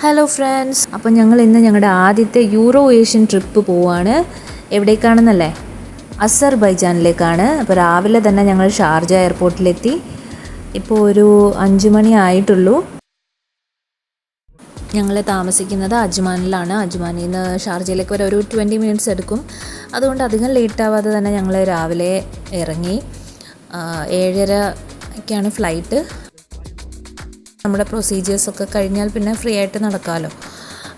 Hello friends, അപ്പോൾ ഞങ്ങൾ ഇന്ന് ഞങ്ങളുടെ ആദ്യത്തെ യൂറോ ഏഷ്യൻ ട്രിപ്പ് പോവാണ്. എവിടേക്കാണെന്നല്ലേ? അസർബൈജാനിലേക്കാണ്. അപ്പോൾ രാവിലെ തന്നെ ഞങ്ങൾ ഷാർജ എയർപോർട്ടിലെത്തി. ഇപ്പോൾ ഒരു 5 മണി ആയിട്ടുള്ളൂ. ഞങ്ങൾ താമസിക്കുന്നത് അജ്മാനിലാണ്. അജ്മാനിൽ നിന്ന് ഷാർജയിലേക്ക് വരെ ഒരു 20 മിനിറ്റ്സ് എടുക്കും. അതുകൊണ്ട് അധികം ലേറ്റ് ആവാതെ തന്നെ ഞങ്ങൾ രാവിലെ ഇറങ്ങി. 7:30 ഫ്ലൈറ്റ്. നമ്മുടെ പ്രൊസീജിയേഴ്സൊക്കെ കഴിഞ്ഞാൽ പിന്നെ ഫ്രീ ആയിട്ട് നടക്കാമല്ലോ.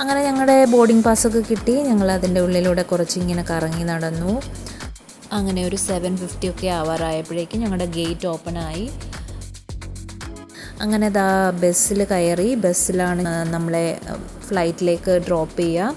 അങ്ങനെ ഞങ്ങളുടെ ബോർഡിംഗ് പാസ്സൊക്കെ കിട്ടി. ഞങ്ങൾ അതിൻ്റെ ഉള്ളിലൂടെ കുറച്ച് ഇങ്ങനെ കറങ്ങി നടന്നു. അങ്ങനെ ഒരു 7:50 ഒക്കെ ആവാറായപ്പോഴേക്കും ഞങ്ങളുടെ ഗേറ്റ് ഓപ്പണായി. അങ്ങനെ ബസ്സിൽ കയറി. ബസ്സിലാണ് നമ്മളെ ഫ്ലൈറ്റിലേക്ക് ഡ്രോപ്പ് ചെയ്യുക.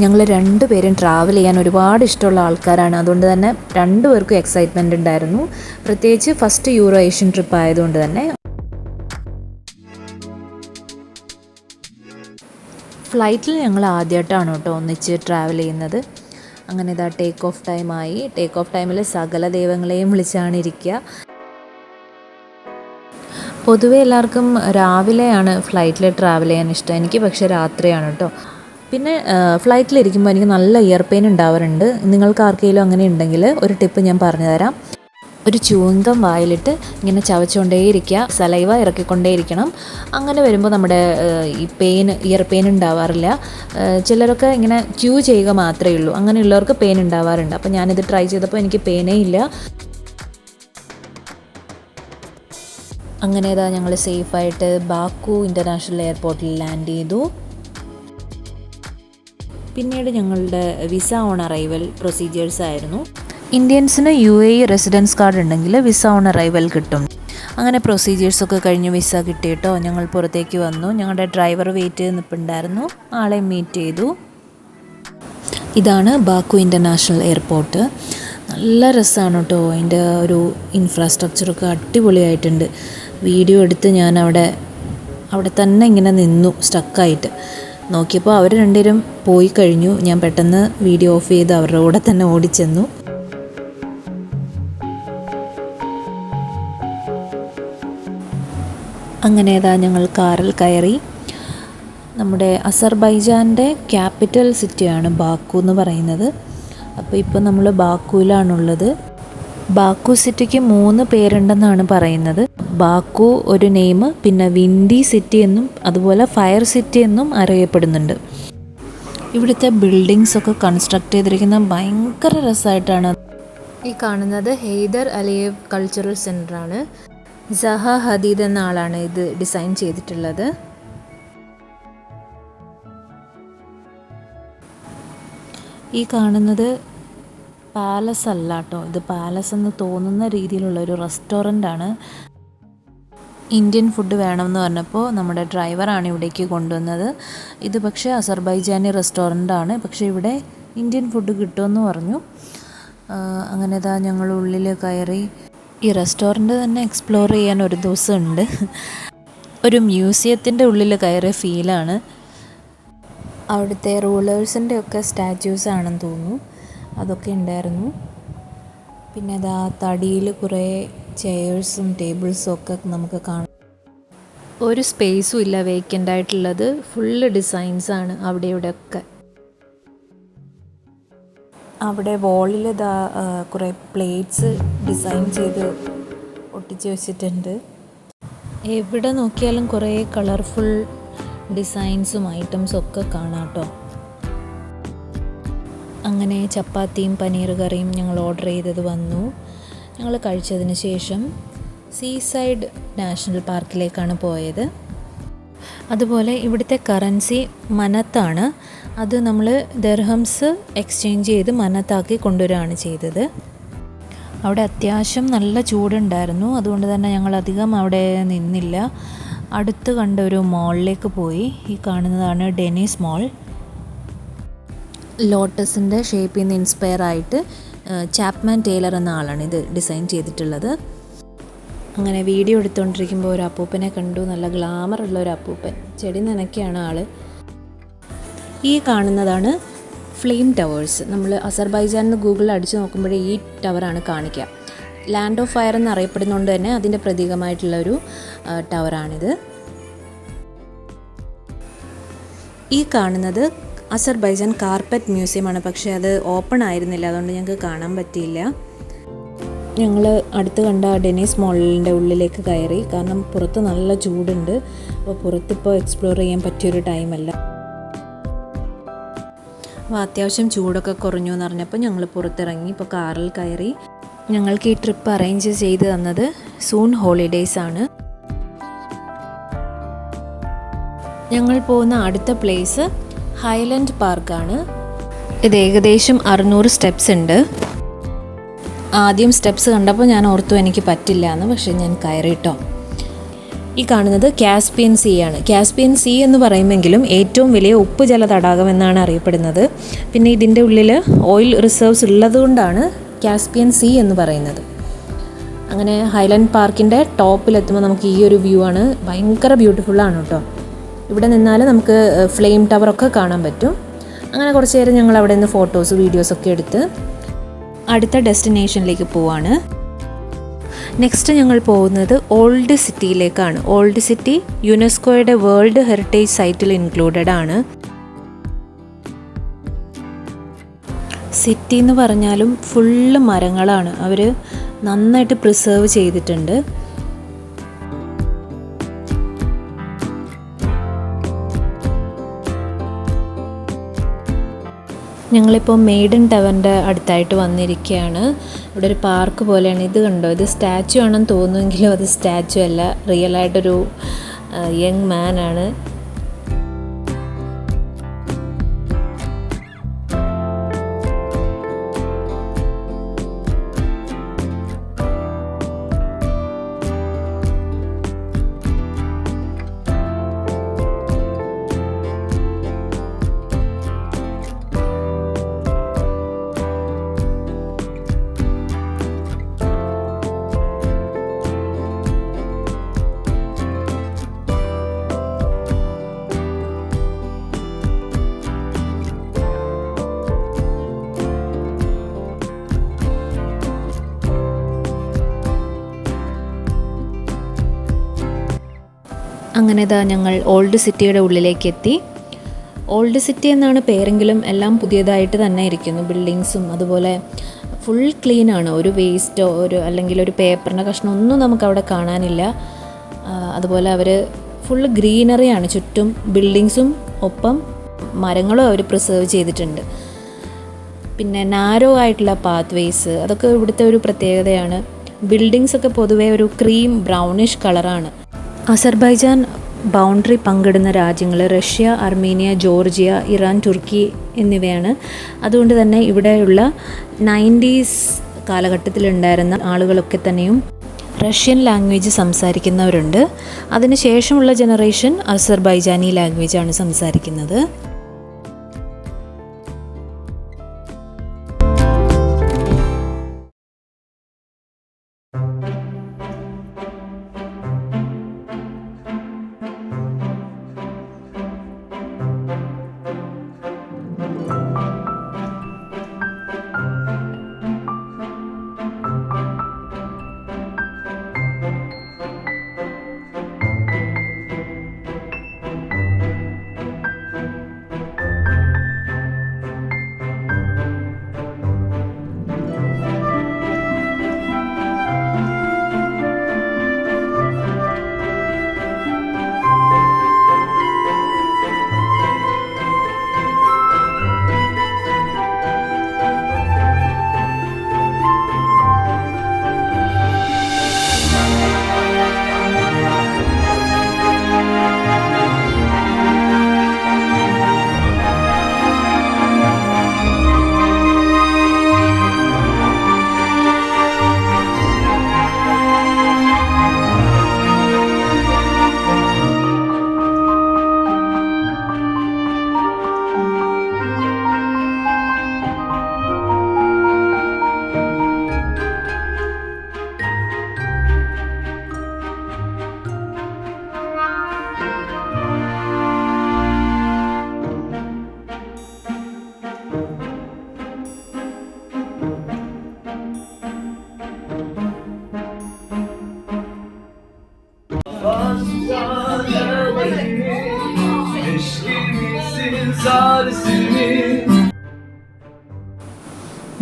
ഞങ്ങൾ 2 പേരും ട്രാവൽ ചെയ്യാൻ ഒരുപാട് ഇഷ്ടമുള്ള ആൾക്കാരാണ്. അതുകൊണ്ട് തന്നെ 2 പേർക്കും എക്സൈറ്റ്മെൻ്റ് ഉണ്ടായിരുന്നു. പ്രത്യേകിച്ച് ഫസ്റ്റ് യൂറോ ഏഷ്യൻ ട്രിപ്പ് ആയതുകൊണ്ട് തന്നെ. ഫ്ലൈറ്റിൽ ഞങ്ങൾ ആദ്യമായിട്ടാണ് ഒന്നിച്ച് ട്രാവൽ ചെയ്യുന്നത്. അങ്ങനെ ടേക്ക് ഓഫ് ടൈമായി. ടേക്ക് ഓഫ് ടൈമിൽ സകല ദൈവങ്ങളെയും വിളിച്ചാണ് ഇരിക്കുക. പൊതുവെ എല്ലാവർക്കും രാവിലെയാണ് ഫ്ലൈറ്റിൽ ട്രാവൽ ചെയ്യാൻ ഇഷ്ടം. എനിക്ക് പക്ഷേ രാത്രിയാണ് കേട്ടോ. പിന്നെ ഫ്ലൈറ്റിലിരിക്കുമ്പോൾ എനിക്ക് നല്ല ഇയർ പെയിൻ ഉണ്ടാവാറുണ്ട്. നിങ്ങൾക്ക് ആർക്കെങ്കിലും അങ്ങനെ ഉണ്ടെങ്കിൽ ഒരു ടിപ്പ് ഞാൻ പറഞ്ഞു തരാം. ഒരു ചൂങ്കം വായിലിട്ട് ഇങ്ങനെ ചവച്ചുകൊണ്ടേയിരിക്കുക, സലൈവ ഇറക്കിക്കൊണ്ടേയിരിക്കണം. അങ്ങനെ വരുമ്പോൾ നമ്മുടെ ഇയർ പെയിൻ ഉണ്ടാവാറില്ല. ചിലരൊക്കെ ഇങ്ങനെ ച്യൂ ചെയ്യുക മാത്രമേ ഉള്ളൂ. അങ്ങനെയുള്ളവർക്ക് പെയിൻ ഉണ്ടാവാറുണ്ട്. അപ്പോൾ ഞാനിത് ട്രൈ ചെയ്തപ്പോൾ എനിക്ക് പെയിനേ ഇല്ല. അങ്ങനെ ഞങ്ങൾ സേഫായിട്ട് ബാക്കു ഇൻ്റർനാഷണൽ എയർപോർട്ടിൽ ലാൻഡ് ചെയ്തു. പിന്നീട് ഞങ്ങളുടെ വിസ ഓൺ അറൈവൽ പ്രൊസീജിയേഴ്സ് ആയിരുന്നു. ഇന്ത്യൻസിന് UAE റെസിഡൻസ് കാർഡ് ഉണ്ടെങ്കിൽ വിസ ഓൺ അറൈവൽ കിട്ടും. അങ്ങനെ പ്രൊസീജിയേഴ്സൊക്കെ കഴിഞ്ഞ് വിസ കിട്ടിയിട്ടോ ഞങ്ങൾ പുറത്തേക്ക് വന്നു. ഞങ്ങളുടെ ഡ്രൈവർ വെയിറ്റ് ചെയ്ത് നിൽപ്പുണ്ടായിരുന്നു. ആളെ മീറ്റ് ചെയ്തു. ഇതാണ് ബാക്കു ഇൻ്റർനാഷണൽ എയർപോർട്ട്. നല്ല രസമാണ് കേട്ടോ. അതിൻ്റെ ഒരു ഇൻഫ്രാസ്ട്രക്ചറൊക്കെ അടിപൊളിയായിട്ടുണ്ട്. വീഡിയോ എടുത്ത് ഞാൻ അവിടെ തന്നെ ഇങ്ങനെ നിന്നു സ്റ്റക്കായിട്ട്. നോക്കിയപ്പോൾ അവർ 2 പേരും പോയി കഴിഞ്ഞു. ഞാൻ പെട്ടെന്ന് വീഡിയോ ഓഫ് ചെയ്ത് അവരുടെ കൂടെ തന്നെ ഓടിച്ചെന്നു. അങ്ങനെ ഞങ്ങൾ കാറിൽ കയറി. നമ്മുടെ അസർബൈജാൻ്റെ ക്യാപിറ്റൽ സിറ്റിയാണ് ബാക്കു എന്ന് പറയുന്നത്. അപ്പോൾ ഇപ്പോൾ നമ്മൾ ബാക്കുവിലാണുള്ളത്. ബാക്കു സിറ്റിക്ക് 3 പേരുണ്ടെന്നാണ് പറയുന്നത്. ബാക്കു ഒരു നെയിം, പിന്നെ വിൻഡി സിറ്റി എന്നും അതുപോലെ ഫയർ സിറ്റി എന്നും അറിയപ്പെടുന്നുണ്ട്. ഇവിടുത്തെ ബിൽഡിങ്സൊക്കെ കൺസ്ട്രക്ട് ചെയ്തിരിക്കുന്ന ഭയങ്കര രസമായിട്ടാണ്. ഈ കാണുന്നത് ഹെയ്ദർ അലിയേവ് കൾച്ചറൽ സെൻ്ററാണ്. സഹ ഹദീദ് എന്ന ആളാണ് ഇത് ഡിസൈൻ ചെയ്തിട്ടുള്ളത്. ഈ കാണുന്നത് പാലസ് അല്ല കേട്ടോ. ഇത് പാലസ് എന്ന് തോന്നുന്ന രീതിയിലുള്ളൊരു റെസ്റ്റോറൻ്റാണ്. ഇന്ത്യൻ ഫുഡ് വേണമെന്ന് പറഞ്ഞപ്പോൾ നമ്മുടെ ഡ്രൈവറാണ് ഇവിടേക്ക് കൊണ്ടുവന്നത്. ഇത് പക്ഷേ അസർബൈജാനി റെസ്റ്റോറൻ്റാണ്. പക്ഷേ ഇവിടെ ഇന്ത്യൻ ഫുഡ് കിട്ടുമെന്ന് പറഞ്ഞു. അങ്ങനെ ഞങ്ങൾ ഉള്ളിൽ കയറി. ഈ റെസ്റ്റോറൻറ്റ് തന്നെ എക്സ്പ്ലോർ ചെയ്യാൻ ഒരു ദിവസം ഉണ്ട്. ഒരു മ്യൂസിയത്തിൻ്റെ ഉള്ളിൽ കയറിയ ഫീലാണ്. അവിടുത്തെ റൂളേഴ്സിൻ്റെ ഒക്കെ സ്റ്റാച്യൂസ് ആണെന്ന് തോന്നുന്നു. അതൊക്കെ ഉണ്ടായിരുന്നു. പിന്നെ തടിയിൽ കുറേ ചെയേഴ്സും ടേബിൾസും ഒക്കെ നമുക്ക് കാണാം. ഒരു സ്പേസും ഇല്ല വേക്കൻ്റ് ആയിട്ടുള്ളത്. ഫുള്ള് ഡിസൈൻസാണ് അവിടെ ഇവിടെയൊക്കെ. അവിടെ വോളിൽ കുറേ പ്ലേറ്റ്സ് ഡിസൈൻ ചെയ്ത് ഒട്ടിച്ച് വെച്ചിട്ടുണ്ട്. എവിടെ നോക്കിയാലും കുറേ കളർഫുൾ ഡിസൈൻസും ഐറ്റംസും ഒക്കെ കാണാം കേട്ടോ. അങ്ങനെ ചപ്പാത്തിയും പനീർ കറിയും ഞങ്ങൾ ഓർഡർ ചെയ്തത് വന്നു. ഞങ്ങൾ കഴിച്ചതിന് ശേഷം സീസൈഡ് നാഷണൽ പാർക്കിലേക്കാണ് പോയത്. അതുപോലെ ഇവിടുത്തെ കറൻസി മനത്താണ്. അത് നമ്മൾ ദിർഹംസ് എക്സ്ചേഞ്ച് ചെയ്ത് മനത്താക്കി കൊണ്ടുവരികയാണ് ചെയ്തത്. അവിടെ അത്യാവശ്യം നല്ല ചൂടുണ്ടായിരുന്നു. അതുകൊണ്ട് തന്നെ ഞങ്ങൾ അധികം അവിടെ നിന്നില്ല. അടുത്ത് കണ്ട ഒരു മോളിലേക്ക് പോയി. ഈ കാണുന്നതാണ് ഡെനീസ് മോൾ. ലോട്ടസിൻ്റെ ഷേപ്പിൽ നിന്ന് ഇൻസ്പയർ ആയിട്ട് ചാപ്മാൻ ടൈലർ എന്ന ആളാണ് ഇത് ഡിസൈൻ ചെയ്തിട്ടുള്ളത്. അങ്ങനെ വീഡിയോ എടുത്തുകൊണ്ടിരിക്കുമ്പോൾ ഒരു അപ്പൂപ്പനെ കണ്ടു. നല്ല ഗ്ലാമറുള്ള ഒരു അപ്പൂപ്പൻ. ചെടി നനയ്ക്കുകയാണ് ആൾ. ഈ കാണുന്നതാണ് ഫ്ലെയിം ടവേഴ്സ്. നമ്മൾ അസർബൈജാനിൽ ഗൂഗിളിൽ അടിച്ചു നോക്കുമ്പോഴേ ഈ ടവറാണ് കാണിക്കുക. ലാൻഡ് ഓഫ് ഫയർ എന്നറിയപ്പെടുന്നതുകൊണ്ട് തന്നെ അതിൻ്റെ പ്രതീകമായിട്ടുള്ളൊരു ടവറാണിത്. ഈ കാണുന്നത് അസർബൈജാൻ കാർപ്പറ്റ് മ്യൂസിയമാണ്. പക്ഷേ അത് ഓപ്പൺ ആയിരുന്നില്ല, അതുകൊണ്ട് ഞങ്ങൾക്ക് കാണാൻ പറ്റിയില്ല. ഞങ്ങൾ അടുത്ത് കണ്ട ഡെനീസ് മോളിൻ്റെ ഉള്ളിലേക്ക് കയറി. കാരണം പുറത്ത് നല്ല ചൂടുണ്ട്. അപ്പോൾ പുറത്തിപ്പോൾ എക്സ്പ്ലോർ ചെയ്യാൻ പറ്റിയൊരു ടൈമല്ല. അപ്പോൾ അത്യാവശ്യം ചൂടൊക്കെ കുറഞ്ഞു എന്ന് പറഞ്ഞപ്പോൾ ഞങ്ങൾ പുറത്തിറങ്ങി. ഇപ്പോൾ കാറിൽ കയറി. ഞങ്ങൾക്ക് ഈ ട്രിപ്പ് അറേഞ്ച് ചെയ്ത് തന്നത് സൂൺ ഹോളിഡേയ്സ് ആണ്. ഞങ്ങൾ പോകുന്ന അടുത്ത പ്ലേസ് ഹൈലൻഡ് പാർക്കാണ്. ഇത് ഏകദേശം 600 സ്റ്റെപ്സ് ഉണ്ട്. ആദ്യം സ്റ്റെപ്സ് കണ്ടപ്പോൾ ഞാൻ ഓർത്തു എനിക്ക് പറ്റില്ല എന്ന്, പക്ഷേ ഞാൻ കയറിയിട്ടോ. ഈ കാണുന്നത് കാസ്പിയൻ സീ ആണ്. കാസ്പിയൻ സീ എന്ന് പറയുമെങ്കിലും ഏറ്റവും വലിയ ഉപ്പ് ജല തടാകം എന്നാണ് അറിയപ്പെടുന്നത്. പിന്നെ ഇതിൻ്റെ ഉള്ളിൽ ഓയിൽ റിസർവ്സ് ഉള്ളതുകൊണ്ടാണ് കാസ്പിയൻ സീ എന്ന് പറയുന്നത്. അങ്ങനെ ഹൈലൻഡ് പാർക്കിൻ്റെ ടോപ്പിലെത്തുമ്പോൾ നമുക്ക് ഈ ഒരു വ്യൂ ആണ്. ഭയങ്കര ബ്യൂട്ടിഫുള്ളാണ് കേട്ടോ. ഇവിടെ നിന്നാൽ നമുക്ക് ഫ്ലെയിം ടവറൊക്കെ കാണാൻ പറ്റും. അങ്ങനെ കുറച്ച് നേരം ഞങ്ങൾ അവിടെ നിന്ന് ഫോട്ടോസ് വീഡിയോസൊക്കെ എടുത്ത് അടുത്ത ഡെസ്റ്റിനേഷനിലേക്ക് പോവാണ്. നെക്സ്റ്റ് ഞങ്ങൾ പോകുന്നത് ഓൾഡ് സിറ്റിയിലേക്കാണ്. ഓൾഡ് സിറ്റി യുനെസ്കോയുടെ വേൾഡ് ഹെറിറ്റേജ് സൈറ്റിൽ ഇൻക്ലൂഡഡ് ആണ്. സിറ്റി എന്ന് പറഞ്ഞാലും ഫുള്ള് മരങ്ങളാണ്. അവർ നന്നായിട്ട് പ്രിസേർവ് ചെയ്തിട്ടുണ്ട്. ഞങ്ങളിപ്പോൾ മെയ്ഡൻ ടവറിൻ്റെ അടുത്തായിട്ട് വന്നിരിക്കുകയാണ്. ഇവിടെ ഒരു പാർക്ക് പോലെയാണ്. ഇത് കണ്ടോ, ഇത് സ്റ്റാച്ചു ആണെന്ന് തോന്നുമെങ്കിലും അത് സ്റ്റാച്ചു അല്ല, റിയലായിട്ടൊരു യങ് മാൻ ആണ്. അങ്ങനെ ഇതാ ഞങ്ങൾ ഓൾഡ് സിറ്റിയുടെ ഉള്ളിലേക്ക് എത്തി. ഓൾഡ് സിറ്റി എന്നാണ് പേരെങ്കിലും എല്ലാം പുതിയതായിട്ട് തന്നെ ഇരിക്കുന്നു. ബിൽഡിങ്സും അതുപോലെ ഫുൾ ക്ലീനാണ്. ഒരു വേസ്റ്റോ അല്ലെങ്കിൽ ഒരു പേപ്പറിൻ്റെ കഷ്ണം ഒന്നും നമുക്കവിടെ കാണാനില്ല. അതുപോലെ അവർ ഫുൾ ഗ്രീനറിയാണ് ചുറ്റും. ബിൽഡിങ്സും ഒപ്പം മരങ്ങളും അവർ പ്രിസേർവ് ചെയ്തിട്ടുണ്ട്. പിന്നെ നാരോ ആയിട്ടുള്ള പാത്ത് വേസ്, അതൊക്കെ ഇവിടുത്തെ ഒരു പ്രത്യേകതയാണ്. ബിൽഡിങ്സൊക്കെ പൊതുവേ ഒരു ക്രീം ബ്രൗണിഷ് കളറാണ്. അസർബൈജാൻ ബൗണ്ടറി പങ്കിടുന്ന രാജ്യങ്ങൾ റഷ്യ, അർമേനിയ, ജോർജിയ, ഇറാൻ, തുർക്കി എന്നിവയാണ്. അതുകൊണ്ട് തന്നെ ഇവിടെയുള്ള 90s കാലഘട്ടത്തിലുണ്ടായിരുന്ന ആളുകളൊക്കെ തന്നെയും റഷ്യൻ ലാംഗ്വേജ് സംസാരിക്കുന്നവരുണ്ട്. അതിനുശേഷമുള്ള ജനറേഷൻ അസർബൈജാനി ലാംഗ്വേജാണ് സംസാരിക്കുന്നത്.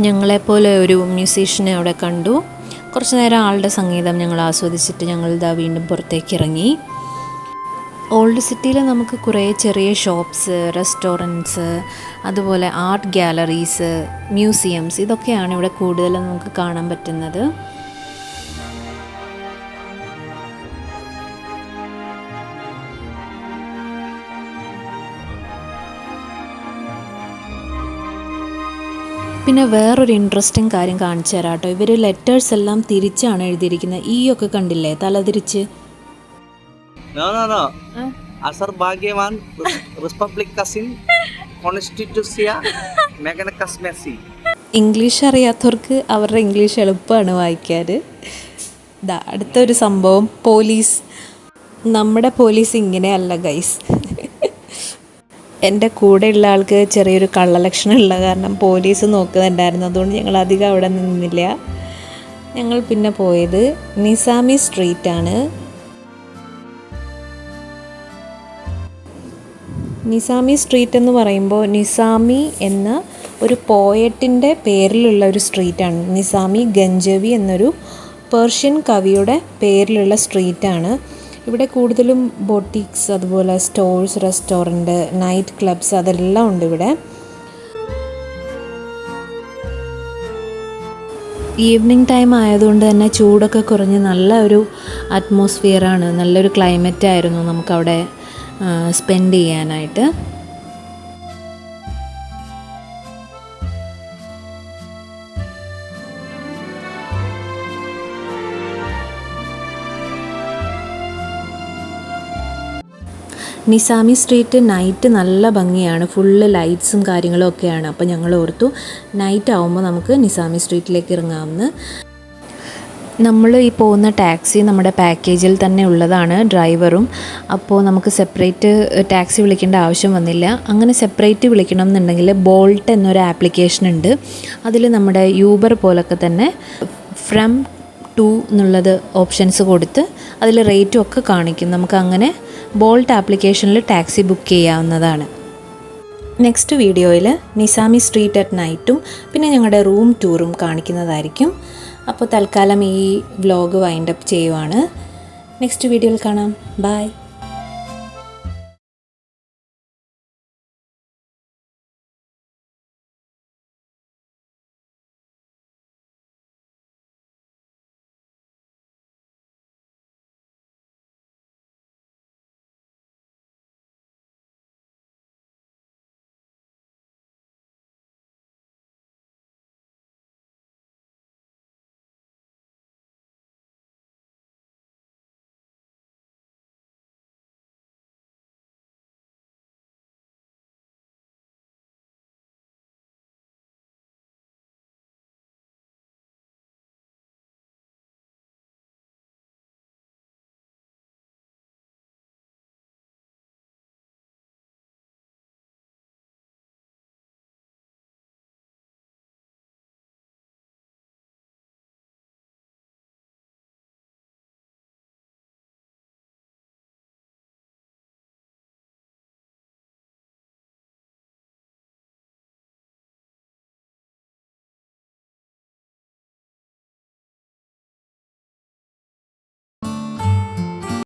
ഞങ്ങളെപ്പോലെ ഒരു മ്യൂസീഷ്യനെ അവിടെ കണ്ടു. കുറച്ച് നേരം ആളുടെ സംഗീതം ഞങ്ങൾ ആസ്വദിച്ചിട്ട് ഞങ്ങൾ ഇതാ വീണ്ടും പുറത്തേക്ക് ഇറങ്ങി. ഓൾഡ് സിറ്റിയിൽ നമുക്ക് കുറേ ചെറിയ ഷോപ്സ്, റെസ്റ്റോറൻറ്റ്സ്, അതുപോലെ ആർട്ട് ഗാലറീസ്, മ്യൂസിയംസ്, ഇതൊക്കെയാണ് ഇവിടെ കൂടുതലും നമുക്ക് കാണാൻ പറ്റുന്നത്. പിന്നെ വേറൊരു ഇൻട്രസ്റ്റിംഗ് കാര്യം കാണിച്ചു തരാം കേട്ടോ. ഇവർ ലെറ്റേഴ്സ് എല്ലാം തിരിച്ചാണ് എഴുതിയിരിക്കുന്നത്. ഈ ഒക്കെ കണ്ടില്ലേ, തലതിരിച്ച്. Azerbaiján Republik Kasim Konstitusia Megana Kasmesi. English അറിയാത്തവർക്ക് അവരുടെ ഇംഗ്ലീഷ് എളുപ്പമാണ് വായിക്കാൻ. അടുത്തൊരു സംഭവം, പോലീസ്. നമ്മുടെ പോലീസ് ഇങ്ങനെയല്ല ഗൈസ്. എൻ്റെ കൂടെയുള്ള ആൾക്ക് ചെറിയൊരു കള്ളലക്ഷണം ഉള്ള കാരണം പോലീസ് നോക്കുന്നുണ്ടായിരുന്നു. അതുകൊണ്ട് ഞങ്ങൾ അധികം അവിടെ നിന്നില്ല. ഞങ്ങൾ പിന്നെ പോയത് നിസാമി സ്ട്രീറ്റാണ്. നിസാമി സ്ട്രീറ്റ് എന്ന് പറയുമ്പോൾ നിസാമി എന്ന ഒരു പോയറ്റിൻ്റെ പേരിലുള്ള ഒരു സ്ട്രീറ്റാണ്. നിസാമി ഗഞ്ചവി എന്നൊരു പേർഷ്യൻ കവിയുടെ പേരിലുള്ള സ്ട്രീറ്റാണ്. ഇവിടെ കൂടുതലും ബൊട്ടീക്സ്, അതുപോലെ സ്റ്റോഴ്സ്, റെസ്റ്റോറൻറ്റ്, നൈറ്റ് ക്ലബ്സ്, അതെല്ലാം ഉണ്ട് ഇവിടെ. ഈവനിങ് ടൈം ആയതുകൊണ്ട് തന്നെ ചൂടൊക്കെ കുറഞ്ഞ് നല്ല ഒരു അറ്റ്മോസ്ഫിയറാണ്, നല്ലൊരു ക്ലൈമറ്റ് ആയിരുന്നു നമുക്കവിടെ സ്പെൻഡ് ചെയ്യാനായിട്ട്. നിസാമി സ്ട്രീറ്റ് നൈറ്റ് നല്ല ഭംഗിയാണ്, ഫുള്ള് ലൈറ്റ്സും കാര്യങ്ങളും ഒക്കെയാണ്. അപ്പോൾ ഞങ്ങൾ ഓർത്തു നൈറ്റ് ആവുമ്പോൾ നമുക്ക് നിസാമി സ്ട്രീറ്റിലേക്ക് ഇറങ്ങാമെന്ന്. നമ്മൾ ഈ പോകുന്ന ടാക്സി നമ്മുടെ പാക്കേജിൽ തന്നെ ഉള്ളതാണ്, ഡ്രൈവറും. അപ്പോൾ നമുക്ക് സെപ്പറേറ്റ് ടാക്സി വിളിക്കേണ്ട ആവശ്യം വന്നില്ല. അങ്ങനെ സെപ്പറേറ്റ് വിളിക്കണം എന്നുണ്ടെങ്കിൽ ബോൾട്ട് എന്നൊരു ആപ്ലിക്കേഷൻ ഉണ്ട്. അതിൽ നമ്മുടെ യൂബർ പോലൊക്കെ തന്നെ ഫ്രം ടു എന്നുള്ളത് ഓപ്ഷൻസ് കൊടുത്ത് അതിൽ റേറ്റും ഒക്കെ കാണിക്കും. നമുക്ക് അങ്ങനെ ബോൾട്ട് ആപ്ലിക്കേഷനിൽ ടാക്സി ബുക്ക് ചെയ്യാവുന്നതാണ്. നെക്സ്റ്റ് വീഡിയോയിൽ നിസാമി സ്ട്രീറ്റ് അറ്റ് നൈറ്റും പിന്നെ ഞങ്ങളുടെ റൂം ടൂറും കാണിക്കുന്നതായിരിക്കും. അപ്പോൾ തൽക്കാലം ഈ വ്ലോഗ് വൈൻഡപ്പ് ചെയ്യുവാണ്. നെക്സ്റ്റ് വീഡിയോയിൽ കാണാം. ബൈ.